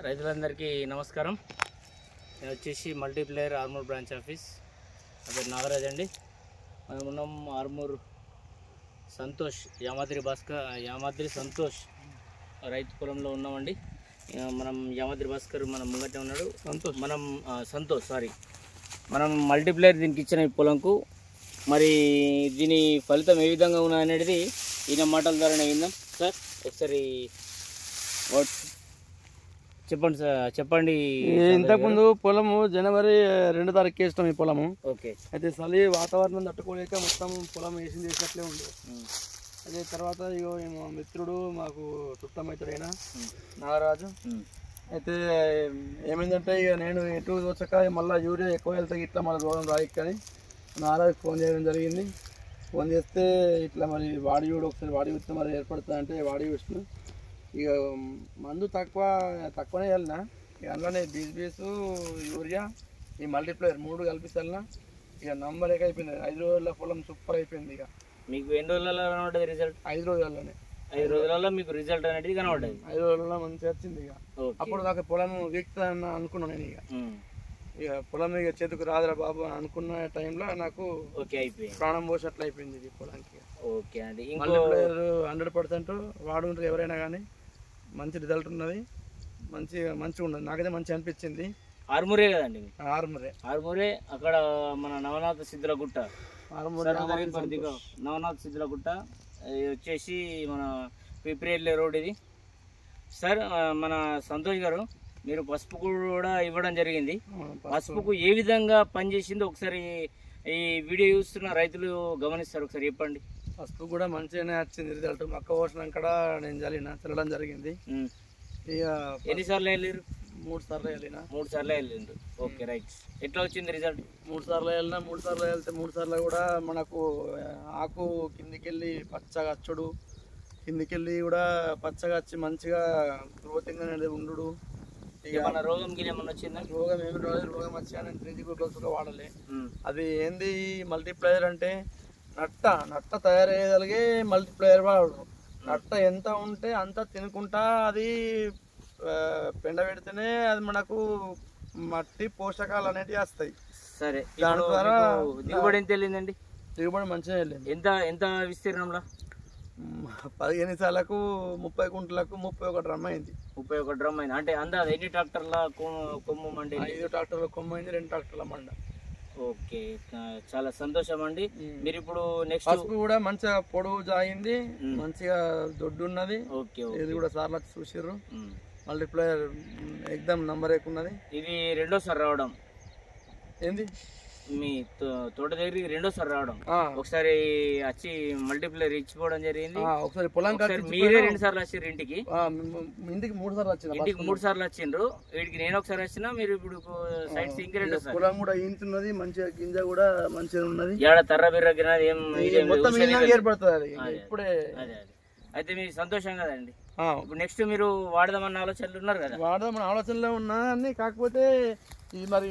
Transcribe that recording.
రైతులందరికీ నమస్కారం. నేను వచ్చేసి మల్టీప్లేయర్ ఆర్మూర్ బ్రాంచ్ ఆఫీస్. నా పేరు నాగరాజ్ అండి. మనం ఉన్నాం ఆర్మూర్ సంతోష్ యామాద్రి సంతోష్ రైతు పొలంలో ఉన్నామండి. మనం యామాద్రి భాస్కర్ మనం ముంగటే ఉన్నాడు. సంతోష్ మనం మల్టీప్లేయర్ దీనికి ఇచ్చిన ఈ పొలంకు మరి దీని ఫలితం ఏ విధంగా ఉన్నదనేది ఈయన మాటల ద్వారానే విందాం. సార్ ఒకసారి చెప్పండి సార్. చెప్పండి. ఇంతకుముందు పొలము జనవరి 2 తారీఖు వేసినాం ఈ పొలము. ఓకే. అయితే చలి వాతావరణం తట్టుకోలేక మొత్తం పొలం వేసినట్లే ఉంది. అదే తర్వాత ఇగో మా మిత్రుడు మాకు చుట్టమైతుడైనా నాగరాజు అయితే ఏమైందంటే ఇక నేను ఎటు వచ్చాక మళ్ళీ యూరియా ఎక్కువ వెళ్తే ఇట్లా మళ్ళీ దూరం రాయిక్కని నాగరాజుకి ఫోన్ చేయడం జరిగింది. ఫోన్ చేస్తే ఇట్లా మరి వాడి చూడు ఒకసారి వాడి చూస్తే మరి ఏర్పడుతుంది అంటే వాడి చూసిన ఇక మందు తక్కువనే వెళ్ళినా ఇక అందులోనే బీస్ యూరియా ఈ మల్టీప్లేయర్ 3 కలిపిస్తానా ఇక నంబర్ అయిపోయింది. 5 రోజుల పొలం సూపర్ అయిపోయింది. ఇక మీకు ఎన్ని రోజులలో కనబడ్డది రిజల్ట్? 5 రోజుల్లోనే. 5 రోజులలో మీకు రిజల్ట్ అనేది కనబడ్డది. 5 రోజుల్లో మంచిగా వచ్చింది. ఇక అప్పుడు నాకు పొలం వీక్తుందని అనుకున్నాను నేను. ఇక పొలం ఇక చేతికి రాదురా బాబు అని అనుకున్న టైంలో నాకు ఓకే అయిపోయింది, ప్రాణం పోసినట్లు అయిపోయింది ఇది పొలానికి. ఓకే అండి. మల్టీప్లేయర్ 100% వాడుకుంటారు ఎవరైనా కానీ మంచి రిజల్ట్ ఉన్నది, మంచిగా ఉన్నది. నాకైతే మంచిగా అనిపించింది. ఆర్మూరే కదండి? ఆర్మూరే. అక్కడ మన నవనాథ సిద్ధులగుట్ట వచ్చేసి మన పిప్రియల్లే రోడ్ ఇది. సార్ మన సంతోష్ గారు మీరు పసుపు కూడా ఇవ్వడం జరిగింది. పసుపుకు ఏ విధంగా పనిచేసిందో ఒకసారి ఈ వీడియో చూస్తున్న రైతులు గమనిస్తారు, ఒకసారి చెప్పండి. పసుపు కూడా మంచిగానే వచ్చింది రిజల్ట్. మొక్క పోషణం కూడా నేను చల్లడం జరిగింది. ఇక ఎన్నిసార్లు వెళ్ళారు? 3 సార్లు వెళ్ళిన. 3 సార్లు వెళ్ళిండ్రు. Okay right. ఎట్లా వచ్చింది రిజల్ట్? 3 సార్లు వెళ్ళినా. 3 సార్లు వెళ్తే 3 సార్లు కూడా మనకు ఆకు కిందికెళ్ళి పచ్చగా వచ్చుడు, కిందికెళ్ళి కూడా పచ్చగా వచ్చి మంచిగా గ్రోతింగ్ అనేది ఉండు. ఇక మన రోగం ఏమన్నా వచ్చిందా? రోగం ఏమి రాదు. రోగం వచ్చా నేను 3G గ్లూకోజ్ కూడా వాడలే. అది ఏంది మల్టీప్లేయర్ అంటే నట్ట తయారయ్యేదానికి మల్టీప్లేయర్ వాడు. నట్ట ఎంత ఉంటే అంత తినుకుంటా అది పెండ పెడితేనే అది మనకు మట్టి పోషకాలు అనేటివి వస్తాయి. సరే, దాని ద్వారా దిగుబడి ఎంత వెళ్ళిందండి? దిగుబడి మంచిగా వెళ్ళింది. ఎంత విస్తీర్ణంలో? 15 సార్లకు 30 గుంటలకు 31 డ్రమ్ అయింది. 31 డ్రమ్ అయింది అంటే అందాజ ఎన్ని ట్రాక్టర్ల కొమ్ము మండి? 5 ట్రాక్టర్ల కొమ్ము అయింది, 2 ట్రాక్టర్ల మండ. ఓకే, చాలా సంతోషం అండి. మీరు ఇప్పుడు నెక్స్ట్ పసుపు కూడా మంచిగా పొడవు జాగింది, మంచిగా దొడ్డు ఉన్నది. ఇది కూడా సార్లు చూసిర్రు. Multiplayer ఎగ్దమ్ number ఎక్కున్నది. ఇది రెండోసారి రావడం ఏంది మీ తోట దగ్గరికి? రెండోసారి రావడం. ఒకసారి వచ్చి మల్టీప్లేయర్ ఇచ్చిపోవడం జరిగింది. ఒకసారి పొలం మీరే 2 సార్లు వచ్చారు ఇంటికి? ఇంటికి 3 సార్లు వచ్చిన. ఇంటికి 3 సార్లు వచ్చిండ్రు. వీడికి నేను ఒకసారి వచ్చినా, మీరు ఇప్పుడు సైట్ సింక్ రెండోసారి. పొలం కూడా ఈంతున్నది, మంచిగా గింజ కూడా మంచిగా ఉన్నది. ఏడ తర్ర బిర్ర ఏం ఏర్పడుతుంది ఇప్పుడే. అయితే మీకు సంతోషం కదండి. ఇప్పుడు నెక్స్ట్ మీరు వాడదామన్న ఆలోచనలు ఉన్నారు కదా? వాడదామన్న ఆలోచనలో ఉన్నా అని, కాకపోతే ఇది మరి